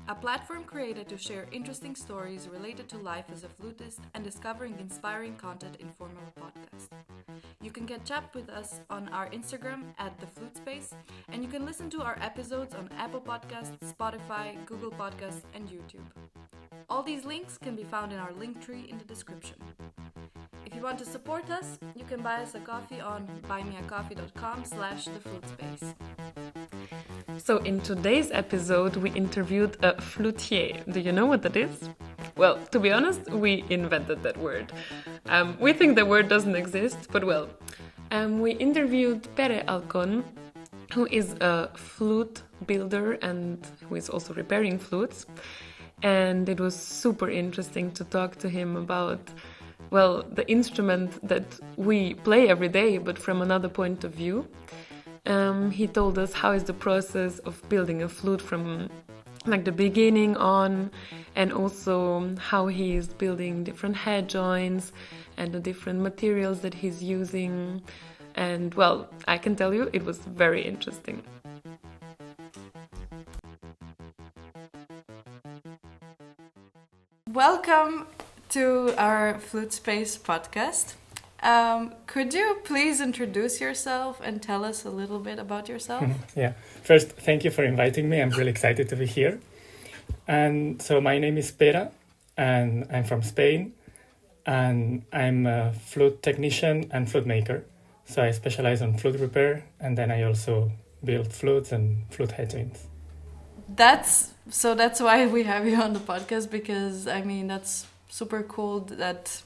a platform created to share interesting stories related to life as a flutist and discovering inspiring content in form of a podcast. You can catch up with us on our Instagram at theflutespace, and you can listen to our episodes on Apple Podcasts, Spotify, Google Podcasts, and YouTube. All these links can be found in our link tree in the description. If you want to support us, you can buy us a coffee on buymeacoffee.com/theflutespace. So in today's episode, we interviewed a flutier. Do you know what that is? Well, to be honest, we invented that word. We think the word doesn't exist, but well. We interviewed Pere Alcon, who is a flute builder and who is also repairing flutes. And it was super interesting to talk to him about, well, the instrument that we play every day, but from another point of view. He told us how is the process of building a flute from like the beginning on, and also how he is building different head joints and the different materials that he's using. And well, I can tell you it was very interesting. Welcome to our Flute Space podcast. Could you please introduce yourself and tell us a little bit about yourself? Yeah. First, thank you for inviting me. I'm really excited to be here. And so my name is Pere, and I'm from Spain, and I'm a flute technician and flute maker. So I specialize on flute repair, and then I also build flutes and flute head joints. That's why we have you on the podcast, because I mean that's super cool that.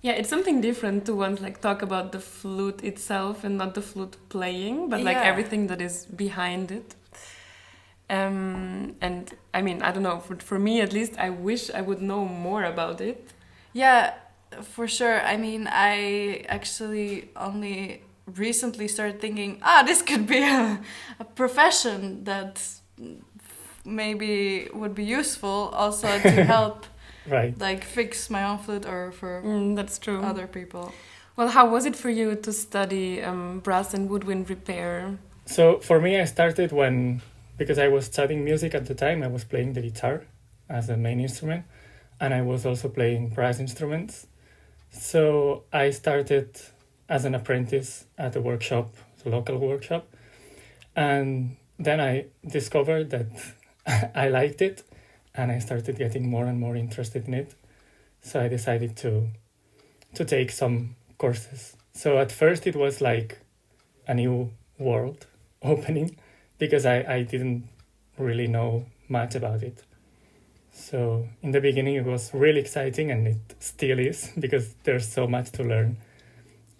Yeah, it's something different to want like talk about the flute itself and not the flute playing, but like everything that is behind it. And I mean, I don't know, for me at least, I wish I would know more about it. Yeah, for sure. I mean, I actually only recently started thinking, this could be a profession that maybe would be useful also to help. Right. Like fix my own flute or for that's true. Other people. Well, how was it for you to study brass and woodwind repair? So for me, I started because I was studying music at the time, I was playing the guitar as a main instrument, and I was also playing brass instruments. So I started as an apprentice at a workshop, a local workshop, and then I discovered that I liked it. And I started getting more and more interested in it. So I decided to take some courses. So at first it was like a new world opening because I didn't really know much about it. So in the beginning it was really exciting, and it still is because there's so much to learn.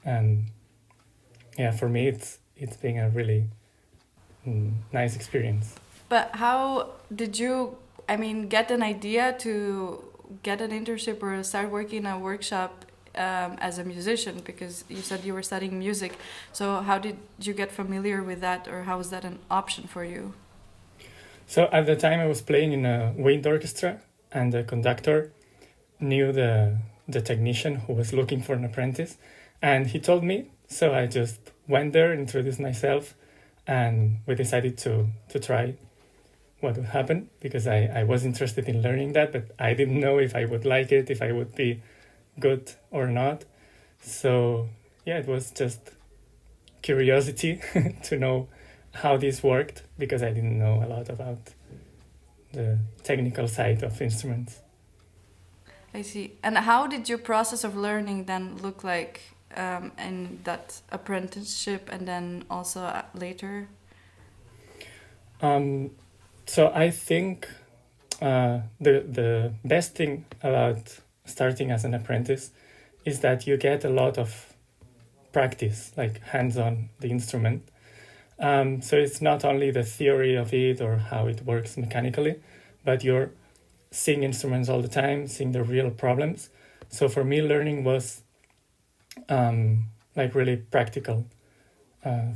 And yeah, for me it's been a really nice experience. But how did you get an idea to get an internship or start working in a workshop as a musician? Because you said you were studying music. So how did you get familiar with that, or how was that an option for you? So at the time I was playing in a wind orchestra, and the conductor knew the technician who was looking for an apprentice. And he told me, so I just went there, introduced myself, and we decided to try what would happen, because I was interested in learning that, but I didn't know if I would like it, if I would be good or not. So yeah, it was just curiosity to know how this worked, because I didn't know a lot about the technical side of instruments. I see. And how did your process of learning then look like in that apprenticeship and then also later? So I think the best thing about starting as an apprentice is that you get a lot of practice, like hands-on the instrument. So it's not only the theory of it or how it works mechanically, but you're seeing instruments all the time, seeing the real problems. So for me, learning was like really practical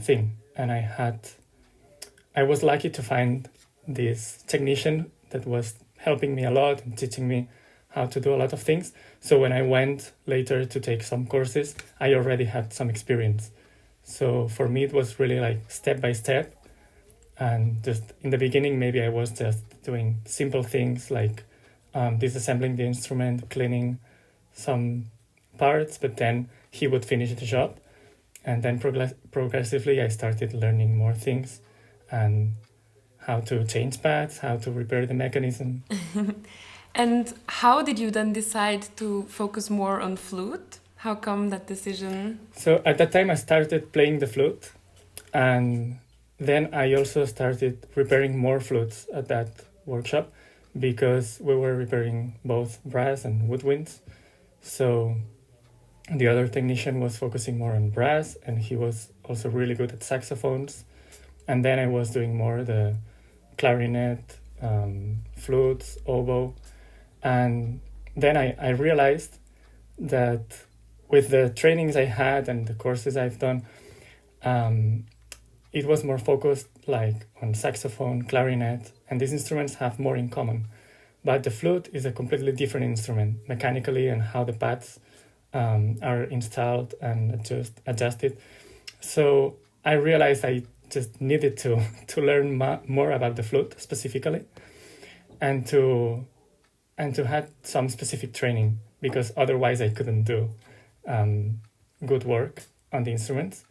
thing. And I was lucky to find this technician that was helping me a lot and teaching me how to do a lot of things. So when I went later to take some courses, I already had some experience. So for me, it was really like step by step. And just in the beginning, maybe I was just doing simple things like disassembling the instrument, cleaning some parts, but then he would finish the job. And then progressively, I started learning more things and how to change pads, how to repair the mechanism. And how did you then decide to focus more on flute? How come that decision? So at that time, I started playing the flute, and then I also started repairing more flutes at that workshop because we were repairing both brass and woodwinds. So the other technician was focusing more on brass, and he was also really good at saxophones. And then I was doing more the clarinet, flutes, oboe. And then I realized that with the trainings I had and the courses I've done, it was more focused like on saxophone, clarinet, and these instruments have more in common. But the flute is a completely different instrument mechanically, and how the pads are installed and adjusted. So I realized I just needed to learn more about the flute specifically, and to have some specific training, because otherwise I couldn't do good work on the instruments.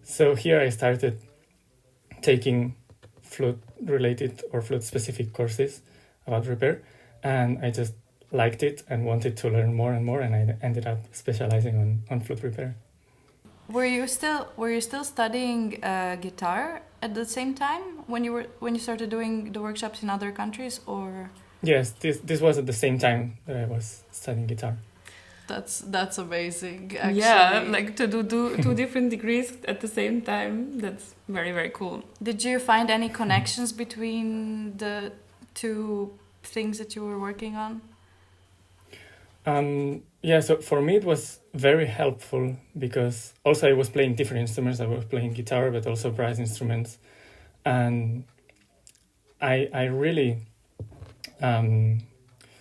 So here I started taking flute related or flute specific courses about repair, and I just liked it and wanted to learn more and more, and I ended up specializing on flute repair. Were you still studying guitar at the same time when you started doing the workshops in other countries, or? Yes, this was at the same time that I was studying guitar. That's amazing, actually. Yeah, like to do two different degrees at the same time. That's very, very cool. Did you find any connections between the two things that you were working on? Yeah, so for me it was very helpful because also I was playing different instruments. I was playing guitar, but also brass instruments. And I really...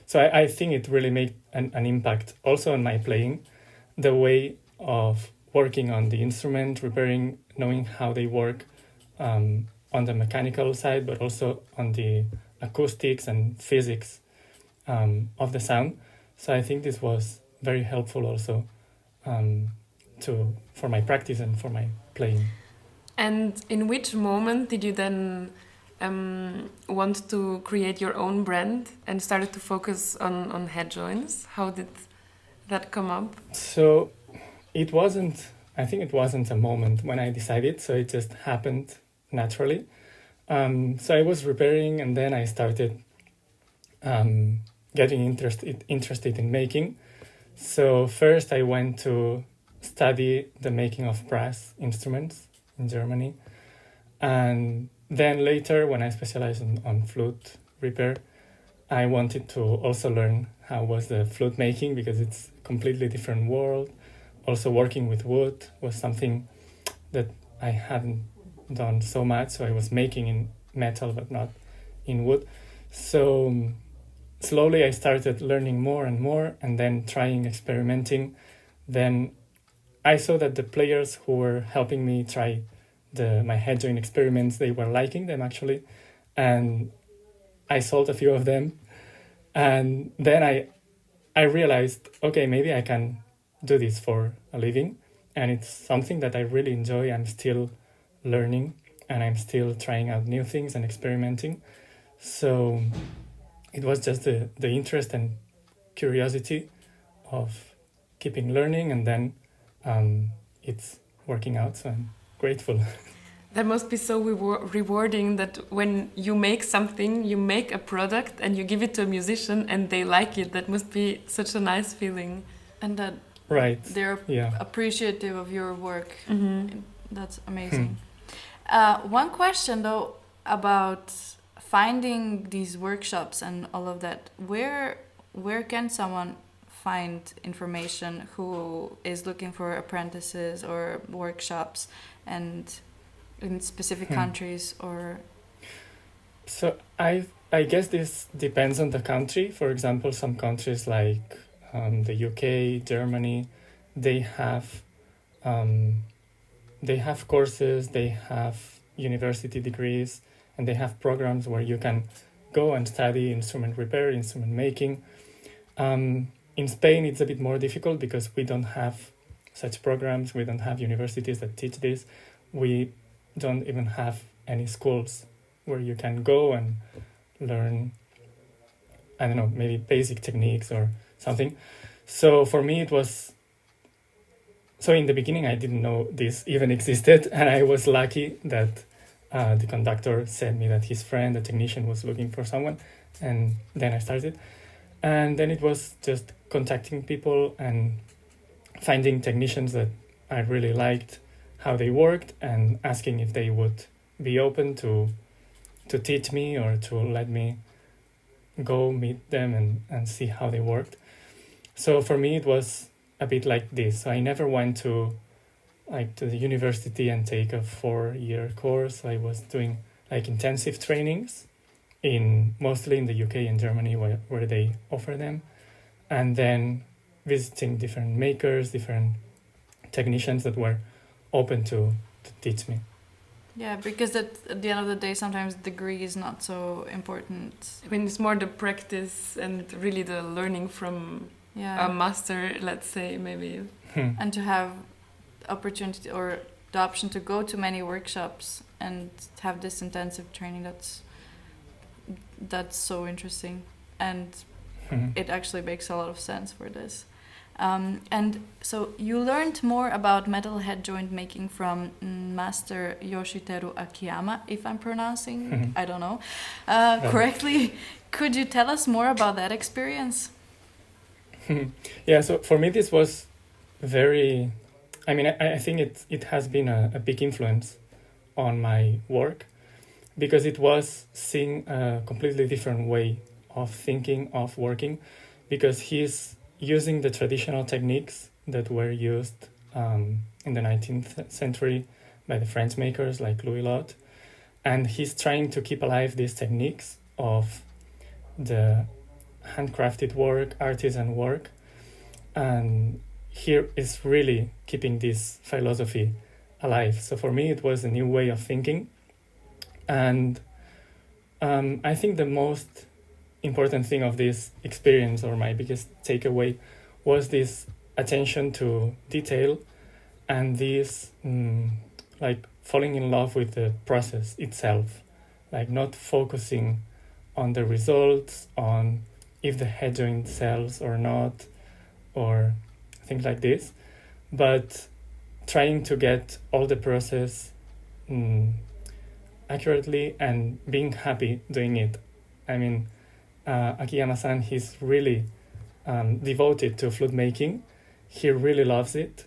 So I think it really made an impact also on my playing, the way of working on the instrument, repairing, knowing how they work on the mechanical side, but also on the acoustics and physics of the sound. So I think this was very helpful also for my practice and for my playing. And in which moment did you then want to create your own brand and started to focus on head joints? How did that come up? So I think it wasn't a moment when I decided, so it just happened naturally. So I was repairing, and then I started getting interested in making. So first I went to study the making of brass instruments in Germany, and then later, when I specialized on flute repair, I wanted to also learn how was the flute making, because it's a completely different world. Also working with wood was something that I hadn't done so much, so I was making in metal but not in wood. So slowly I started learning more and more, and then trying, experimenting. Then I saw that the players who were helping me try my head joint experiments, they were liking them actually, and I sold a few of them. And then I realized, okay, maybe I can do this for a living, and it's something that I really enjoy. I'm still learning, and I'm still trying out new things and experimenting. So it was just the interest and curiosity of keeping learning, and then it's working out, so I'm grateful. That must be so rewarding that when you make something, you make a product and you give it to a musician and they like it. That must be such a nice feeling. And that Right. they're appreciative of your work. Mm-hmm. That's amazing. One question though about finding these workshops and all of that. Where can someone find information who is looking for apprentices or workshops, and in specific countries? Or So I guess this depends on the country. For example, some countries like the UK, Germany, they have courses, they have university degrees, and they have programs where you can go and study instrument repair, instrument making. In Spain, it's a bit more difficult because we don't have such programs. We don't have universities that teach this. We don't even have any schools where you can go and learn, I don't know, maybe basic techniques or something. So for me, it was... So in the beginning, I didn't know this even existed, and I was lucky that the conductor said me that his friend, the technician, was looking for someone, and then I started. And then it was just contacting people and finding technicians that I really liked how they worked and asking if they would be open to teach me or to let me go meet them and see how they worked. So for me, it was a bit like this. So I never went to the university and take a 4-year course. I was doing like intensive trainings mostly in the UK and Germany where they offer them, and then visiting different makers, different technicians that were open to teach me. Yeah, because at the end of the day, sometimes degree is not so important. I mean, it's more the practice and really the learning from a master, let's say, maybe. And to have opportunity or the option to go to many workshops and have this intensive training, that's so interesting, and it actually makes a lot of sense for this. And so you learned more about metal head joint making from Master Yoshiteru Akiyama, if I'm pronouncing, I don't know, correctly. Could you tell us more about that experience? Yeah, so for me this was very... I mean, I think it has been a big influence on my work, because it was seeing a completely different way of thinking, of working, because he's using the traditional techniques that were used in the 19th century by the French makers like Louis Lot, and he's trying to keep alive these techniques of the handcrafted work, artisan work, and here is really keeping this philosophy alive. So for me, it was a new way of thinking. And I think the most important thing of this experience, or my biggest takeaway, was this attention to detail and this like falling in love with the process itself, like not focusing on the results, on if the head joint sells or not, or things like this, but trying to get all the process accurately and being happy doing it. I mean, Akiyama-san, he's really devoted to flute making. He really loves it,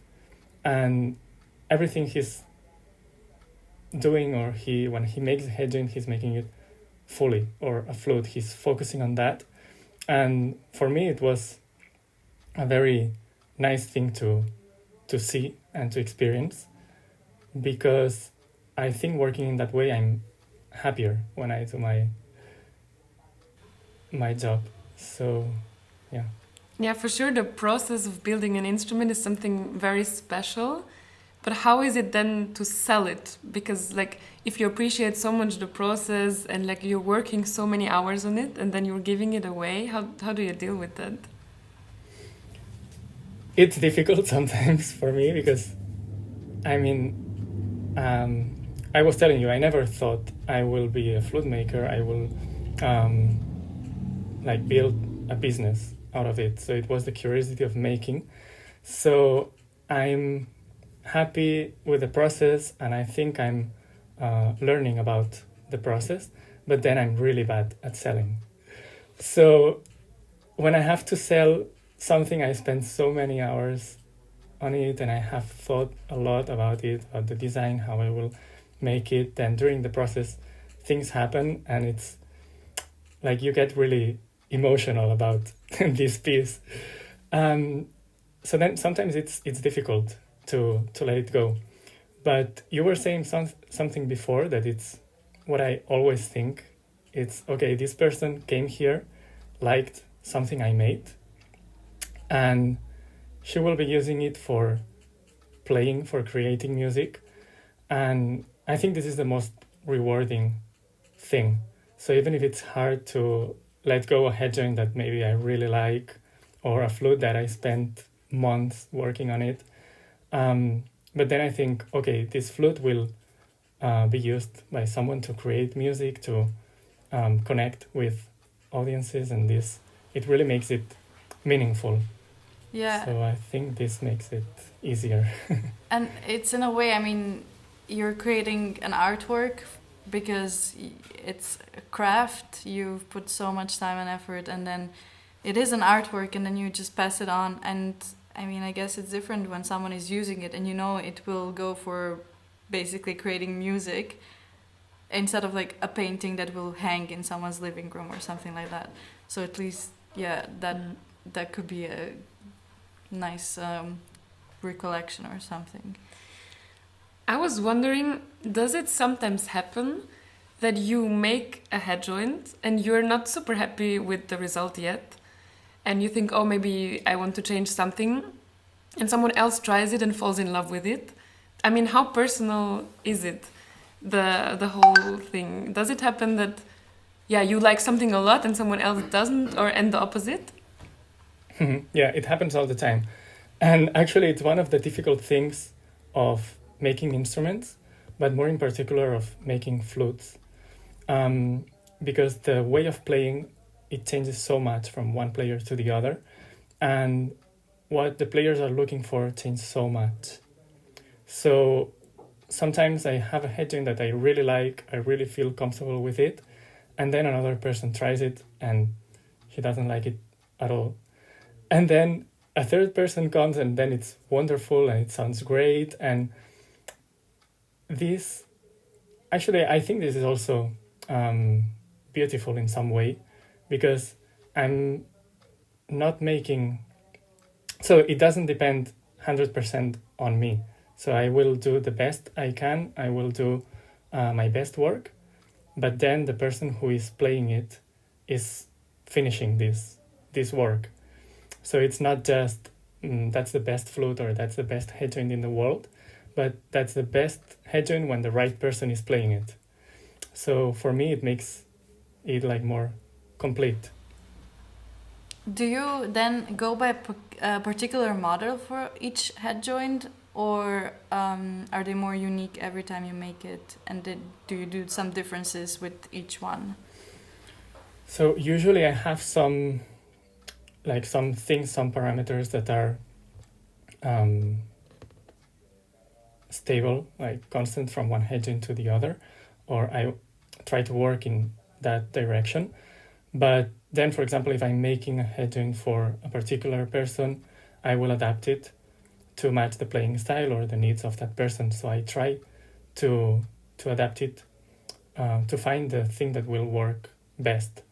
and everything he's doing, or when he makes a head joint, he's making it fully, or a flute, he's focusing on that. And for me, it was a very nice thing to see and to experience, because I think working in that way, I'm happier when I do my job. So, yeah. Yeah, for sure, the process of building an instrument is something very special. But how is it then to sell it? Because, like, if you appreciate so much the process and, like, you're working so many hours on it and then you're giving it away, how do you deal with that? It's difficult sometimes for me because, I mean, I was telling you, I never thought I will be a flute maker. I will like build a business out of it. So it was the curiosity of making. So I'm happy with the process, and I think I'm learning about the process, but then I'm really bad at selling. So when I have to sell something, I spend so many hours on it, and I have thought a lot about it, about the design, how I will make it. Then during the process, things happen, and it's like you get really emotional about this piece. So then sometimes it's difficult to let it go. But you were saying something before that it's what I always think. It's, okay, this person came here, liked something I made, and she will be using it for playing, for creating music. And I think this is the most rewarding thing. So even if it's hard to let go a headjoint that maybe I really like, or a flute that I spent months working on it, but then I think, okay, this flute will be used by someone to create music, to connect with audiences, and it really makes it meaningful. Yeah. So I think this makes it easier. And it's in a way, I mean, you're creating an artwork because it's a craft. You've put so much time and effort, and then it is an artwork, and then you just pass it on. And I mean, I guess it's different when someone is using it, and you know it will go for basically creating music instead of like a painting that will hang in someone's living room or something like that. So at least, yeah, that could be a nice recollection or something. I was wondering, does it sometimes happen that you make a head joint and you're not super happy with the result yet, and you think, oh, maybe I want to change something, and someone else tries it and falls in love with it? I mean, how personal is it, the whole thing? Does it happen that, yeah, you like something a lot and someone else doesn't, and the opposite? Yeah, it happens all the time. And actually, it's one of the difficult things of making instruments, but more in particular of making flutes. Because the way of playing, it changes so much from one player to the other. And what the players are looking for changes so much. So sometimes I have a headjoint that I really like, I really feel comfortable with it, and then another person tries it and he doesn't like it at all. And then a third person comes and then it's wonderful and it sounds great. And this, actually, I think this is also beautiful in some way, because I'm not making, so it doesn't depend 100% on me. So I will do the best I can, I will do my best work, but then the person who is playing it is finishing this work. So it's not just that's the best flute or that's the best headjoint in the world, but that's the best headjoint when the right person is playing it. So for me, it makes it like more complete. Do you then go by a particular model for each headjoint, or are they more unique every time you make it? And do you do some differences with each one? So usually I have some things, some parameters that are stable, like constant from one headjoint to the other, or I try to work in that direction. But then, for example, if I'm making a headjoint for a particular person, I will adapt it to match the playing style or the needs of that person. So I try to adapt it to find the thing that will work best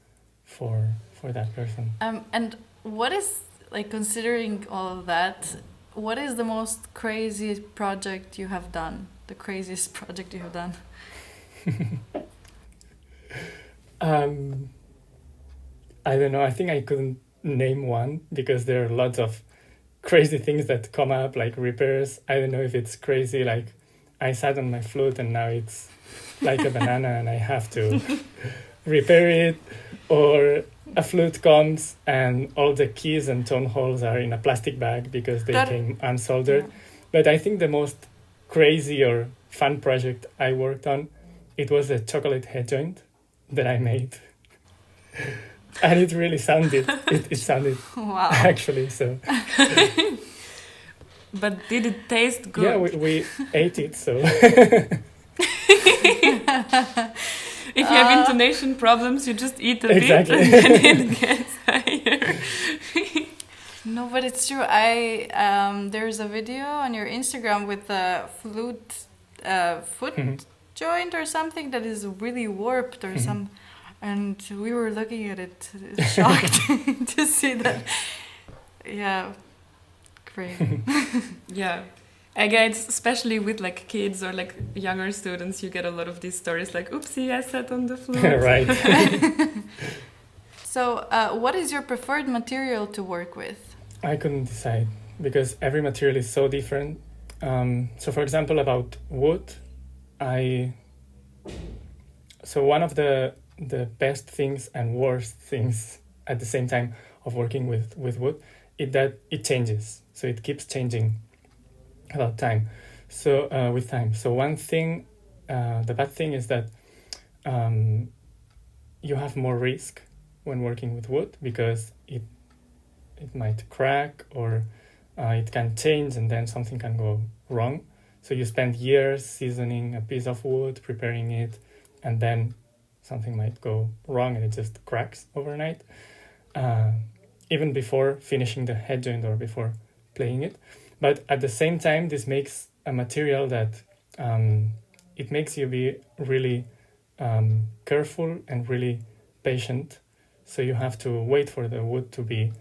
for that person. And what is, like, considering all of that, what is the most crazy project you have done? The craziest project you have done? I don't know. I think I couldn't name one because there are lots of crazy things that come up, like repairs. I don't know if it's crazy, like I sat on my flute and now it's like a banana and I have to repair it, or a flute comes and all the keys and tone holes are in a plastic bag because they came unsoldered. Yeah. But I think the most crazy or fun project I worked on, it was a chocolate headjoint that I made. And it really sounded, it sounded wow. Actually, so. But did it taste good? Yeah, we ate it, so. If you have intonation problems, you just eat a bit and then it gets higher. No, but it's true. There's a video on your Instagram with a flute foot joint or something that is really warped or some, and we were looking at it shocked to see that. Yeah, great. Yeah. I guess, especially with like kids or like younger students, you get a lot of these stories like, oopsie, I sat on the flute. Right. So, what is your preferred material to work with? I couldn't decide because every material is so different. So, for example, about wood, one of the best things and worst things at the same time of working with wood is that it changes. So it keeps changing about time. So with time. So one thing, the bad thing is that you have more risk when working with wood because it might crack or it can change and then something can go wrong. So you spend years seasoning a piece of wood, preparing it, and then something might go wrong and it just cracks overnight, even before finishing the head joint or before playing it. But at the same time, this makes a material that it makes you be really careful and really patient. So you have to wait for the wood to be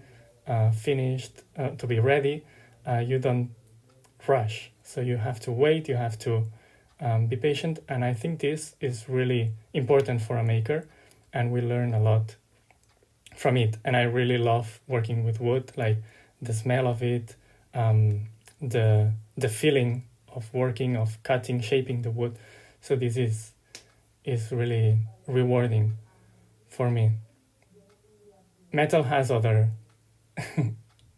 finished, to be ready. You don't rush. So you have to wait, you have to be patient. And I think this is really important for a maker. And we learn a lot from it. And I really love working with wood, like the smell of it, the feeling of working, of cutting, shaping the wood. So this is really rewarding for me. Metal has other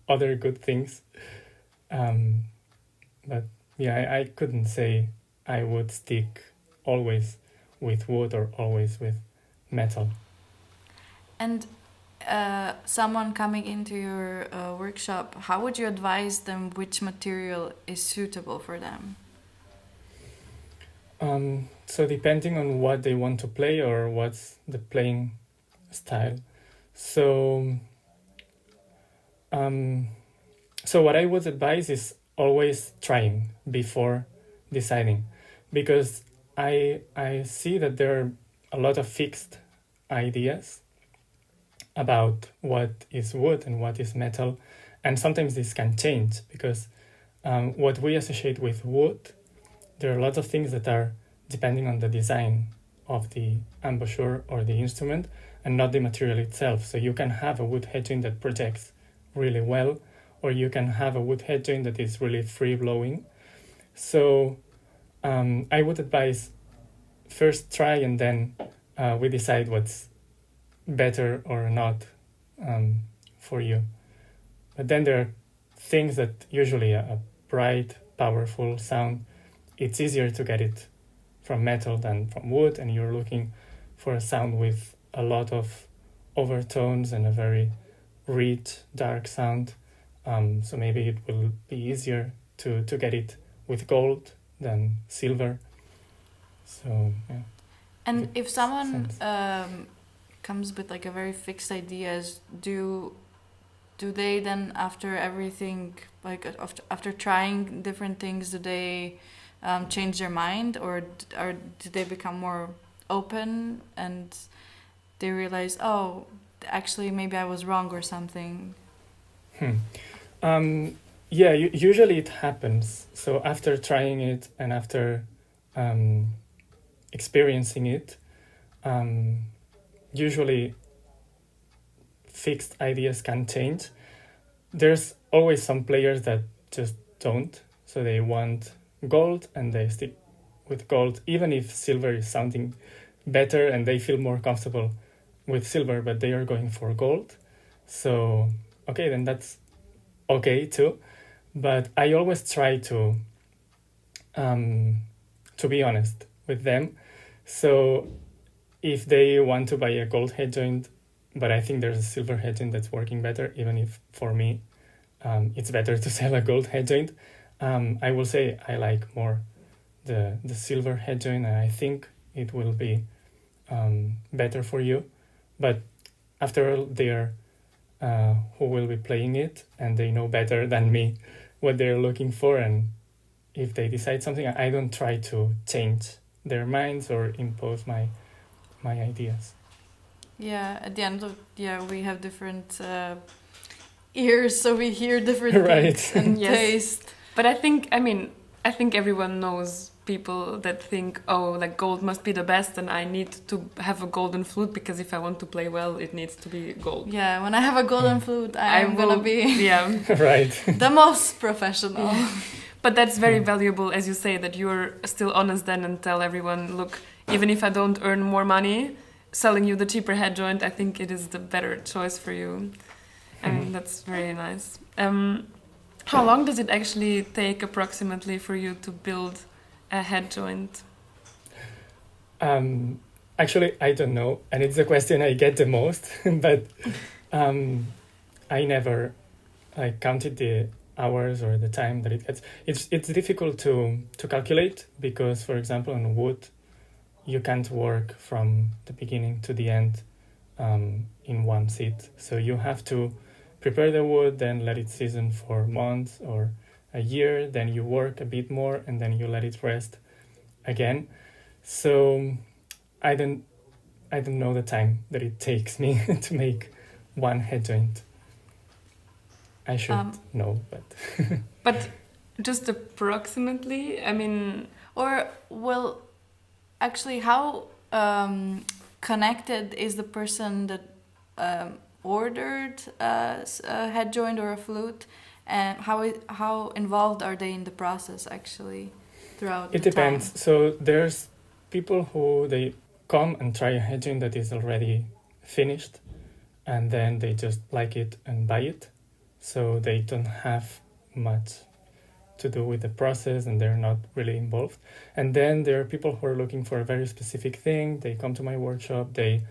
good things, but yeah, I couldn't say I would stick always with wood or always with metal. And someone coming into your workshop, how would you advise them which material is suitable for them? So depending on what they want to play or what's the playing style. So what I would advise is always trying before deciding, because I see that there are a lot of fixed ideas about what is wood and what is metal, and sometimes this can change because what we associate with wood, there are a lot of things that are depending on the design of the embouchure or the instrument and not the material itself. So you can have a wood head joint that projects really well, or you can have a wood head joint that is really free blowing. So I would advise first try and then we decide what's better or not for you. But then there are things that usually a bright, powerful sound, it's easier to get it from metal than from wood, and you're looking for a sound with a lot of overtones and a very rich, dark sound. So maybe it will be easier to get it with gold than silver. So, yeah. And if someone comes with like a very fixed ideas, do they then after everything, like after trying different things, do they change their mind, or do they become more open and they realize, oh, actually maybe I was wrong or something? Yeah, usually it happens. So after trying it and after experiencing it, usually fixed ideas can change. There's always some players that just don't. So they want gold and they stick with gold, even if silver is sounding better and they feel more comfortable with silver, but they are going for gold. So, okay, then that's okay too. But I always try to be honest with them. So if they want to buy a gold head joint, but I think there's a silver head joint that's working better, even if for me it's better to sell a gold head joint, I will say I like more the silver head joint, and I think it will be better for you. But after all, they're who will be playing it, and they know better than me what they're looking for, and if they decide something, I don't try to change their minds or impose my ideas. Yeah, at the end of we have different ears, so we hear different right. things and taste. But I think everyone knows people that think, oh, like gold must be the best and I need to have a golden flute because if I want to play well, it needs to be gold. Yeah, when I have a golden flute, I'm gonna be right. the most professional. But that's very valuable, as you say, that you're still honest then and tell everyone, look, even if I don't earn more money, selling you the cheaper head joint, I think it is the better choice for you. And that's very nice. How long does it actually take approximately for you to build a head joint? Actually, I don't know, and it's the question I get the most. But I never counted the hours or the time that it gets. It's difficult to calculate because, for example, on wood, you can't work from the beginning to the end in one sit. So you have to prepare the wood, then let it season for months or a year, then you work a bit more, and then you let it rest again. So I don't know the time that it takes me to make one head joint. I should know, but but just approximately, I mean, or well, actually, how connected is the person that ordered a head joint or a flute, and how involved are they in the process actually throughout it the depends. time? So there's people who they come and try a head joint that is already finished, and then they just like it and buy it. So they don't have much to do with the process and they're not really involved. And then there are people who are looking for a very specific thing. They come to my workshop, they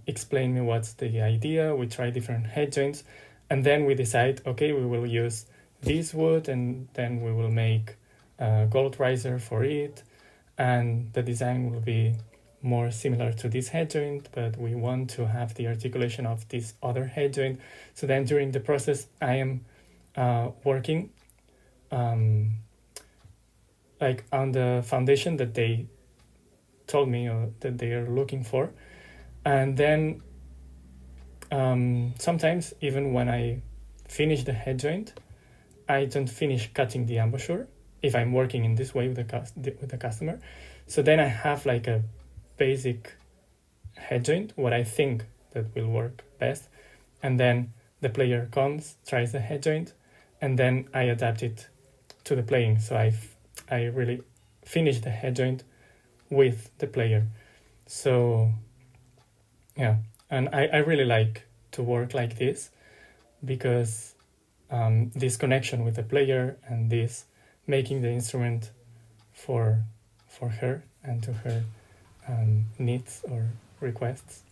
explain me what's the idea, we try different head joints, and then we decide, okay, we will use this wood and then we will make a gold riser for it, and the design will be more similar to this head joint, but we want to have the articulation of this other head joint. So then during the process, I am working on the foundation that they told me or that they are looking for. And then sometimes even when I finish the head joint, I don't finish cutting the embouchure if I'm working in this way with the customer. So then I have like a basic head joint, what I think that will work best, and then the player comes, tries the head joint, and then I adapt it to the playing. So I really finish the head joint with the player. So yeah, and I really like to work like this because this connection with the player and this making the instrument for her and to her needs or requests.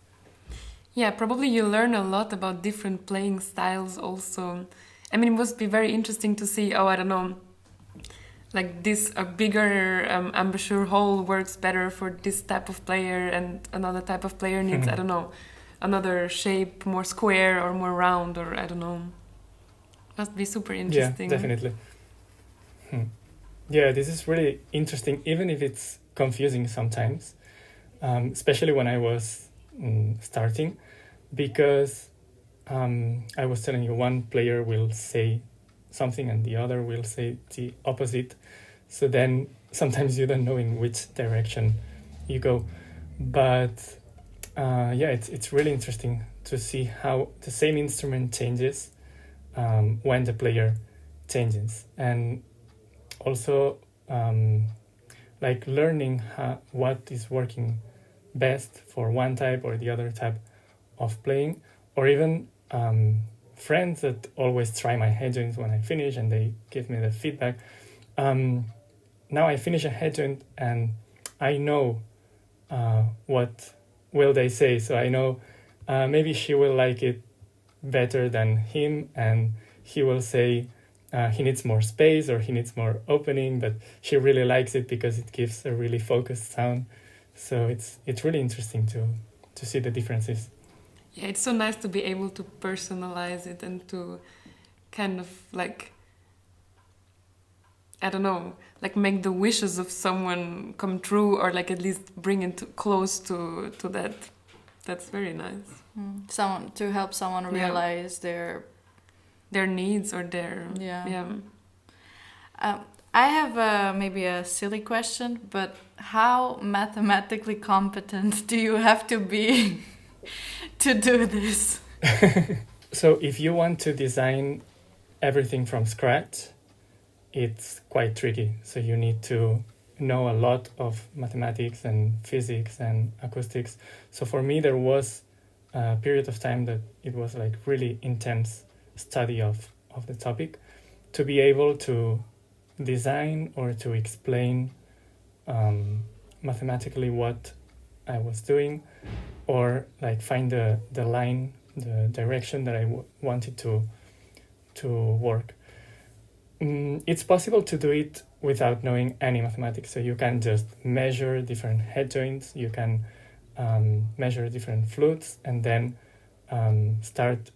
Yeah, probably you learn a lot about different playing styles also. I mean, it must be very interesting to see, I don't know, like a bigger embouchure hole works better for this type of player and another type of player needs, I don't know, another shape, more square or more round, or I don't know. Must be super interesting. Yeah, definitely. Yeah, this is really interesting, even if it's confusing sometimes. Especially when I was starting, because I was telling you one player will say something and the other will say the opposite. So then sometimes you don't know in which direction you go. But yeah, it's really interesting to see how the same instrument changes when the player changes. And also like learning what is working best for one type or the other type of playing, or even friends that always try my head joints when I finish and they give me the feedback. Now I finish a head joint and I know what will they say. So I know maybe she will like it better than him, and he will say he needs more space or he needs more opening, but she really likes it because it gives a really focused sound. So it's really interesting to see the differences. Yeah, it's so nice to be able to personalize it and to kind of like, I don't know, like make the wishes of someone come true, or like at least bring it close to that. That's very nice. Someone to help someone realize their needs or their I have maybe a silly question, but how mathematically competent do you have to be to do this? So if you want to design everything from scratch, it's quite tricky. So you need to know a lot of mathematics and physics and acoustics. So for me, there was a period of time that it was like really intense study of the topic to be able to design or to explain mathematically what I was doing, or like find the line, the direction that I wanted to work. It's possible to do it without knowing any mathematics. So you can just measure different head joints, you can measure different flutes, and then start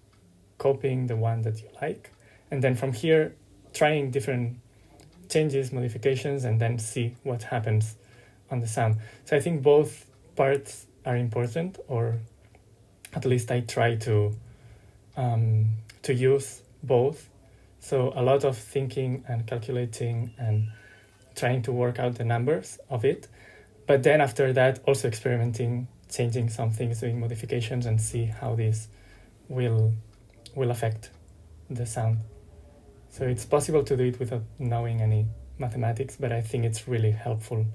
copying the one that you like. And then from here, trying different changes, modifications, and then see what happens on the sound. So I think both parts are important, or at least I try to use both. So a lot of thinking and calculating and trying to work out the numbers of it. But then after that, also experimenting, changing some things, doing modifications, and see how this will affect the sound. So it's possible to do it without knowing any mathematics, but I think it's really helpful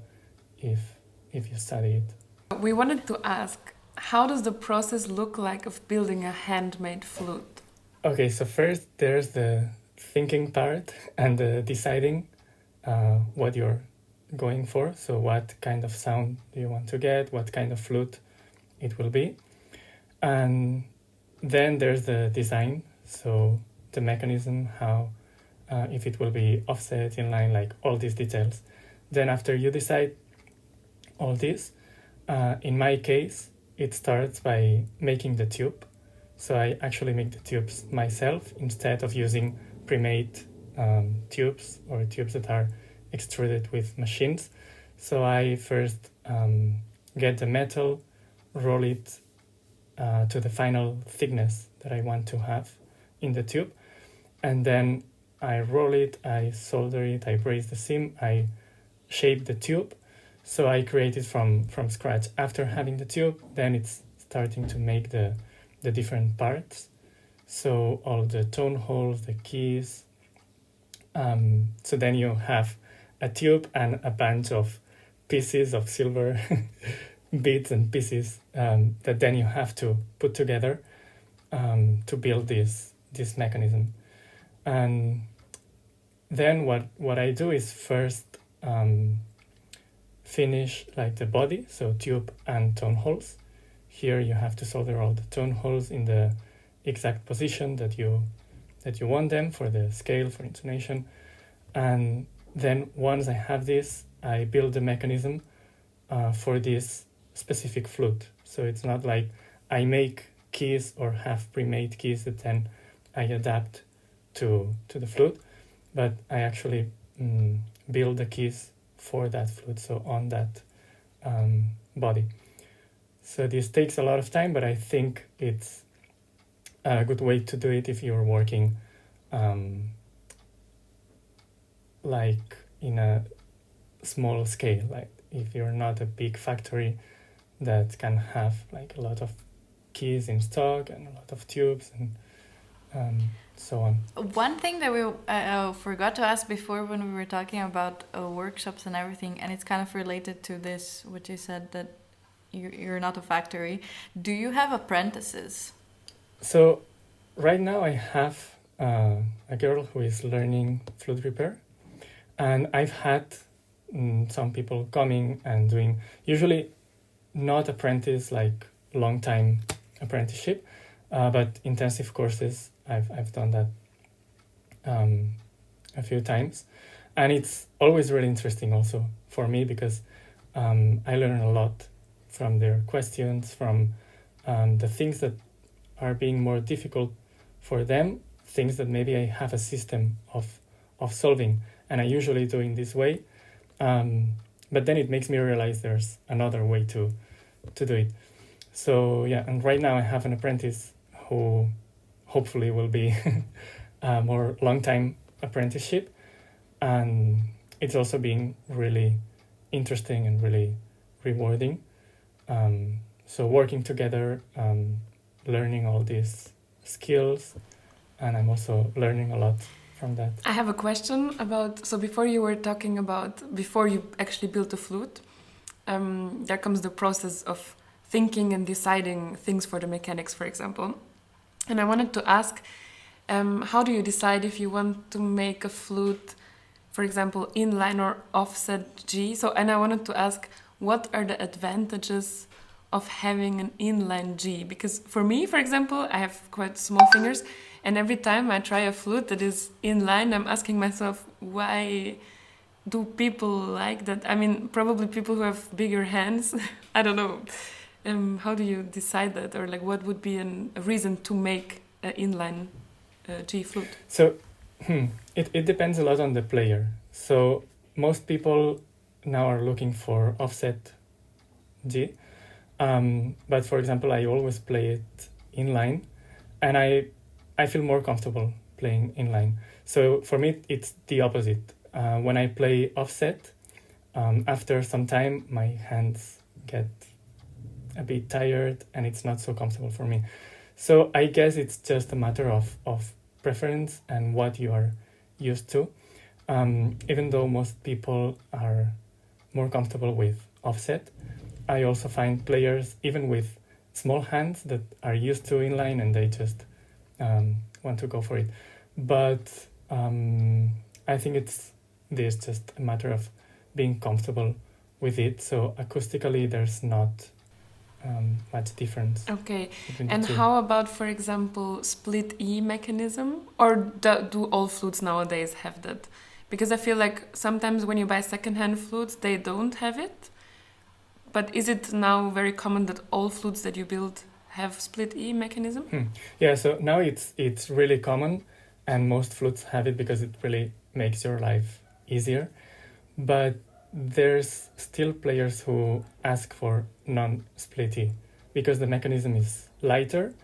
if you study it. We wanted to ask, how does the process look like of building a handmade flute? Okay, so first there's the thinking part and the deciding what you're going for. So what kind of sound do you want to get, what kind of flute it will be. And then there's the design, so the mechanism, how if it will be offset, inline, like all these details. Then after you decide all this, in my case, it starts by making the tube. So I actually make the tubes myself instead of using pre-made tubes or tubes that are extruded with machines. So I first get the metal, roll it to the final thickness that I want to have in the tube, and then I roll it, I solder it, I brace the seam, I shape the tube. So I create it from scratch. After having the tube, then it's starting to make the different parts. So all the tone holes, the keys. So then you have a tube and a bunch of pieces of silver bits and pieces that then you have to put together to build this mechanism. And then what I do is first finish like the body, so tube and tone holes. Here you have to solder all the tone holes in the exact position that you want them for the scale, for intonation. And then once I have this, I build the mechanism for this specific flute. So it's not like I make keys or have pre-made keys that then I adapt to the flute, but I actually build the keys for that flute, so on that body. So this takes a lot of time, but I think it's a good way to do it if you're working like in a small scale, like if you're not a big factory that can have like a lot of keys in stock and a lot of tubes and so on. One thing that we forgot to ask before when we were talking about workshops and everything, and it's kind of related to this, which you said that you're not a factory. Do you have apprentices? So right now I have a girl who is learning flute repair, and I've had some people coming and doing, usually not apprentice, like long time apprenticeship, but intensive courses. I've done that a few times, and it's always really interesting also for me because I learn a lot from their questions, from the things that are being more difficult for them, things that maybe I have a system of solving, and I usually do in this way, but then it makes me realize there's another way to do it. So yeah, and right now I have an apprentice who hopefully will be a more long-time apprenticeship, and it's also being really interesting and really rewarding. So working together, learning all these skills, and I'm also learning a lot from that. I have a question about, so before you were talking about, before you actually built a flute, there comes the process of thinking and deciding things for the mechanics, for example. And I wanted to ask, how do you decide if you want to make a flute, for example, inline or offset G? So, and I wanted to ask, what are the advantages of having an inline G? Because for me, for example, I have quite small fingers, and every time I try a flute that is inline, I'm asking myself, why do people like that? I mean, probably people who have bigger hands. I don't know. How do you decide that? Or like, what would be a reason to make an inline G flute? So it depends a lot on the player. So most people now are looking for offset G. But for example, I always play it inline, and I feel more comfortable playing inline. So for me, it's the opposite. When I play offset, after some time, my hands get a bit tired and it's not so comfortable for me. So I guess it's just a matter of preference and what you are used to. Even though most people are more comfortable with offset, I also find players, even with small hands, that are used to inline and they just want to go for it. But I think it's just a matter of being comfortable with it. So acoustically, there's not much difference. Okay, between the and two. how about, for example, split E mechanism? Or do all flutes nowadays have that? Because I feel like sometimes when you buy secondhand flutes, they don't have it. But is it now very common that all flutes that you build have split E mechanism? Yeah, so now it's really common, and most flutes have it because it really makes your life easier. But there's still players who ask for non-split E because the mechanism is lighter,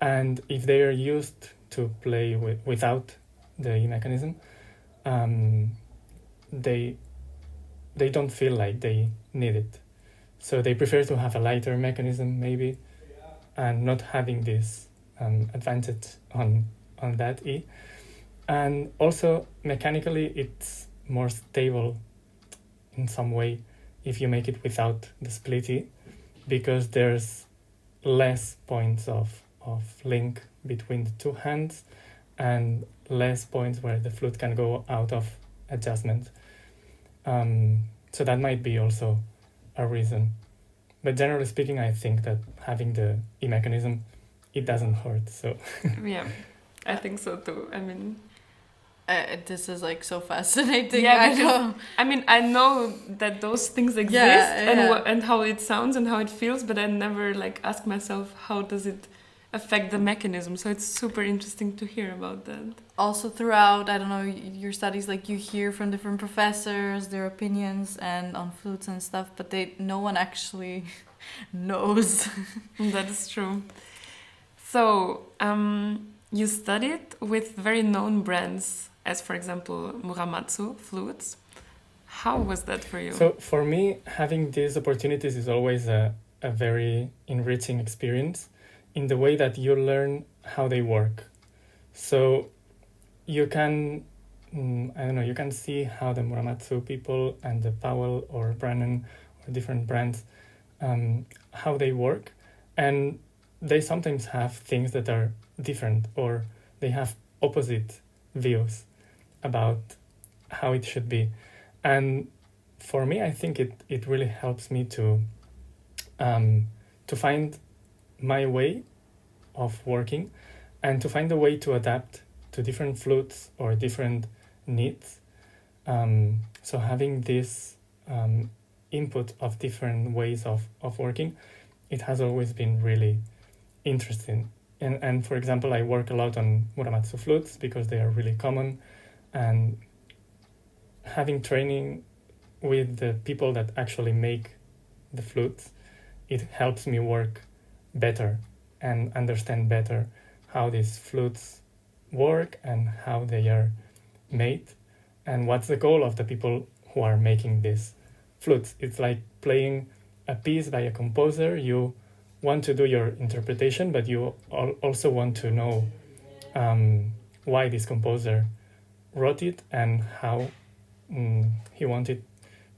and if they are used to play without the E mechanism, they don't feel like they need it. So they prefer to have a lighter mechanism maybe, and not having this advantage on that E. And also mechanically it's more stable in some way if you make it without the split E, because there's less points of link between the two hands and less points where the flute can go out of adjustment. So that might be also a reason. But generally speaking, I think that having the E mechanism, it doesn't hurt. So Yeah, I think so too. I mean, this is like so fascinating. yeah, because, I know that those things exist Yeah. and how it sounds and how it feels, but I never like ask myself how does it affect the mechanism. So it's super interesting to hear about that. Also throughout, I don't know, your studies, like you hear from different professors, their opinions and on flutes and stuff, but no one actually knows. That is true. So you studied with very known brands, as for example Muramatsu flutes. How was that for you? So for me, having these opportunities is always a very enriching experience in the way that you learn how they work. So you can, you can see how the Muramatsu people and the Powell or Brannan or different brands, how they work. And they sometimes have things that are different, or they have opposite views about how it should be. And for me, I think it really helps me to find my way of working and to find a way to adapt to different flutes or different needs. So having this input of different ways of working, it has always been really interesting. And for example, I work a lot on Muramatsu flutes because they are really common, and having training with the people that actually make the flutes, it helps me work better and understand better how these flutes work and how they are made and what's the goal of the people who are making these flutes. It's like playing a piece by a composer. You want to do your interpretation, but you also want to know why this composer wrote it and how he wanted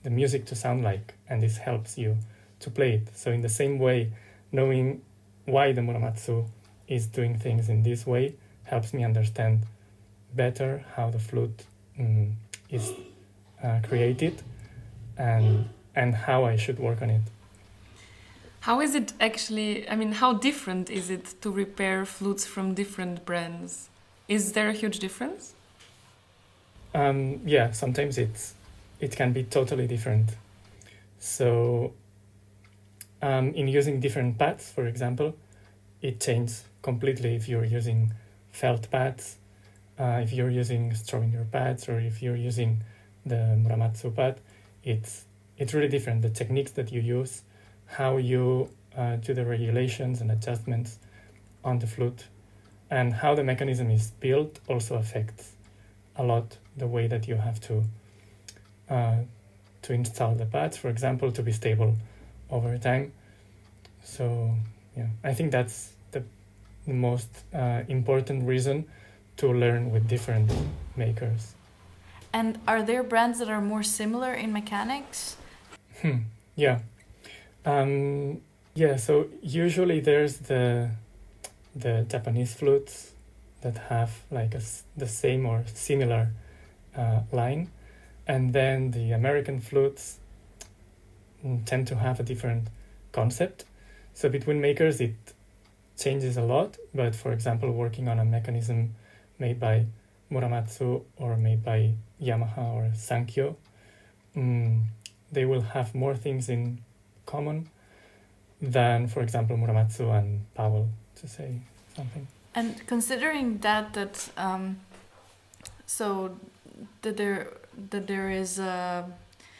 the music to sound like, and this helps you to play it. So in the same way, knowing why the muramatsu is doing things in this way helps me understand better how the flute is created and how I should work on it. How is it actually, I mean, how different is it to repair flutes from different brands? Is there a huge difference? Yeah, sometimes it can be totally different. So in using different pads, for example, it changes completely if you're using felt pads, if you're using Strodinger pads, or if you're using the Muramatsu pad. It's really different. The techniques that you use, how you do the regulations and adjustments on the flute, and how the mechanism is built also affects a lot the way that you have to install the pads, for example, to be stable over time. So yeah, I think that's the most important reason to learn with different makers. And are there brands that are more similar in mechanics? Yeah. Yeah, so usually there's the Japanese flutes that have like the same or similar line, and then the American flutes tend to have a different concept. So between makers it changes a lot, but for example, working on a mechanism made by Muramatsu or made by Yamaha or Sankyo, they will have more things in common than, for example, Muramatsu and Powell, to say something. And considering that so that there is a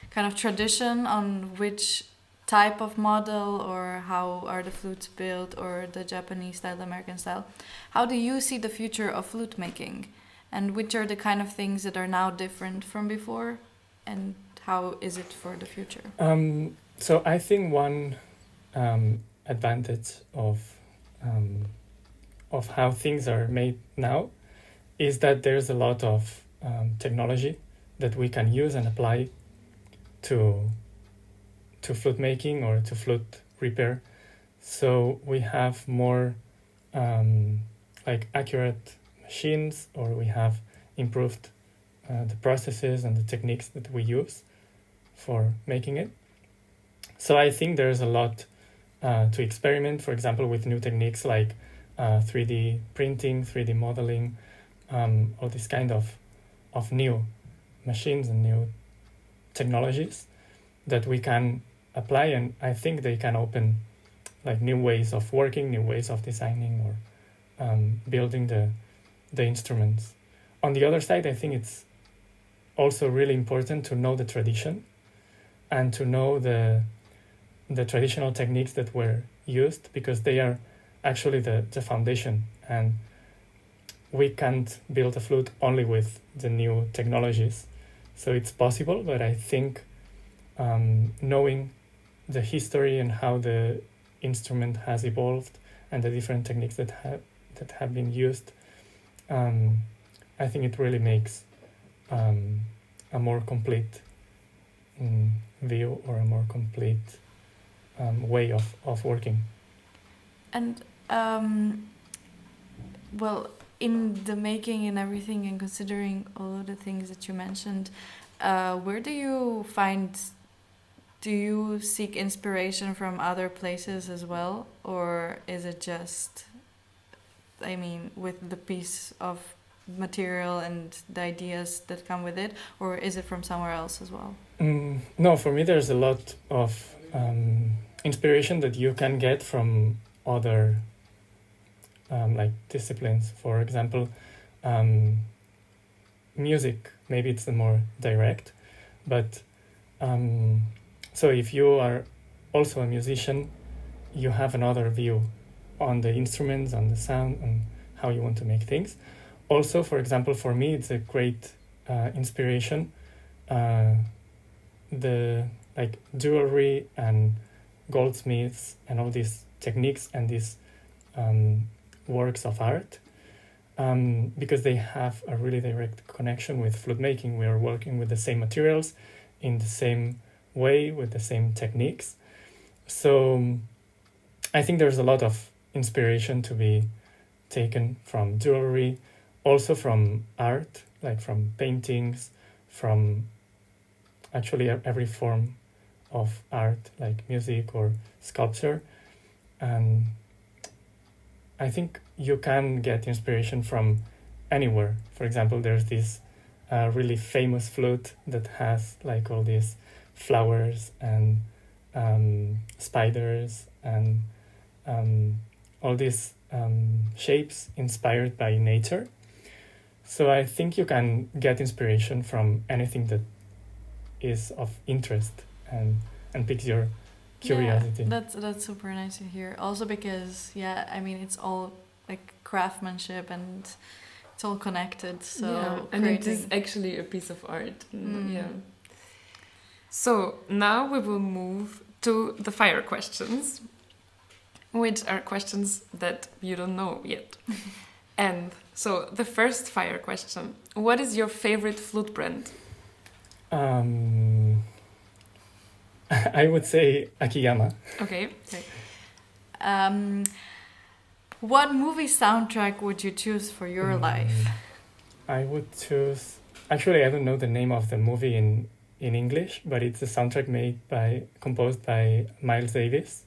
kind of tradition on which type of model or how are the flutes built, or the Japanese style, the American style, how do you see the future of flute making, and which are the kind of things that are now different from before, and how is it for the future? So I think one advantage of how things are made now is that there's a lot of technology that we can use and apply to flute making or to flute repair. So we have more like accurate machines, or we have improved the processes and the techniques that we use for making it. So I think there's a lot to experiment, for example, with new techniques like 3D printing, 3D modeling, all this kind of new machines and new technologies that we can apply, and I think they can open like new ways of working, new ways of designing or building the instruments. On the other side, I think it's also really important to know the tradition and to know the traditional techniques that were used, because they are actually the foundation, and we can't build a flute only with the new technologies. So it's possible, but I think knowing the history and how the instrument has evolved and the different techniques that have been used, I think it really makes a more complete view, or a more complete way of working. And well, in the making and everything, and considering all of the things that you mentioned, where do you seek inspiration from other places as well, or is it just, I mean, with the piece of material and the ideas that come with it, or is it from somewhere else as well? No, for me there's a lot of inspiration that you can get from other like disciplines. For example, music, maybe it's the more direct, but so if you are also a musician, you have another view on the instruments, on the sound, and how you want to make things. Also, for example, for me, it's a great inspiration. The like jewelry and goldsmiths and all these techniques and these works of art because they have a really direct connection with flute making. We are working with the same materials in the same way, with the same techniques. So I think there's a lot of inspiration to be taken from jewelry, also from art, like from paintings, from actually every form of art, like music or sculpture. And I think you can get inspiration from anywhere. For example, there's this really famous flute that has like all these flowers and spiders and all these shapes inspired by nature. So I think you can get inspiration from anything that is of interest and piques your curiosity. Yeah, that's super nice to hear. Also because, I mean, it's all like craftsmanship and it's all connected. So and it is actually a piece of art. Yeah. So now we will move to the fire questions, which are questions that you don't know yet. And so the first fire question: what is your favorite flute brand? I would say Akiyama. Okay. What movie soundtrack would you choose for your life? I would choose... Actually, I don't know the name of the movie in English, but it's a soundtrack composed by Miles Davis,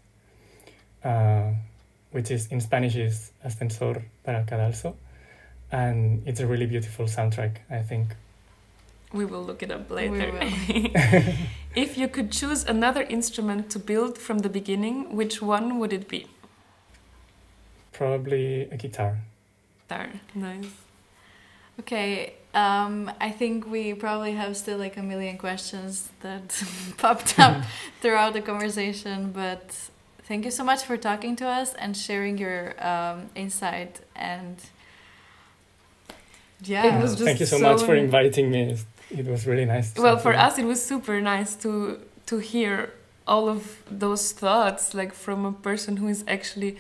which is in Spanish is Ascensor para el Cadalso, and it's a really beautiful soundtrack, I think. We will look it up later. We will. If you could choose another instrument to build from the beginning, which one would it be? Probably a guitar. Guitar, nice. Okay, I think we probably have still like a million questions that popped up throughout the conversation, but thank you so much for talking to us and sharing your insight. And it was just thank you so much for inviting me. It was really nice. Well, for us, it was super nice to hear all of those thoughts, like from a person who is actually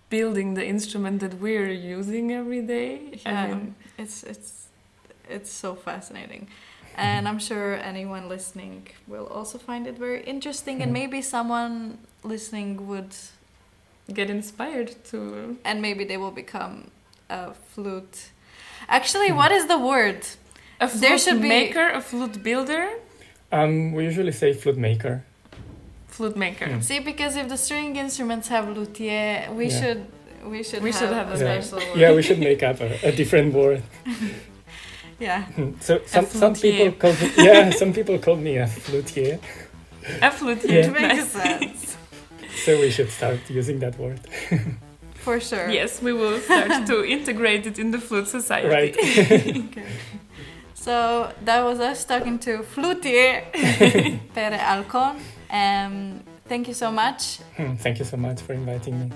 building the instrument that we're using every day. Yeah, it's so fascinating. And I'm sure anyone listening will also find it very interesting, and maybe someone listening would get inspired to... And maybe they will become a flute. Actually, what is the word? A flute maker, a flute builder? We usually say flute maker. Flute maker. See, because if the string instruments have luthier, we should have a special word. Yeah, we should make up a different word. Yeah. So some people call me a flutier. A flutier. It makes sense. So we should start using that word. For sure. Yes, we will start to integrate it in the flute society. Right. Okay. So that was us talking to flutier Pere Alcon. Thank you so much. Thank you so much for inviting me.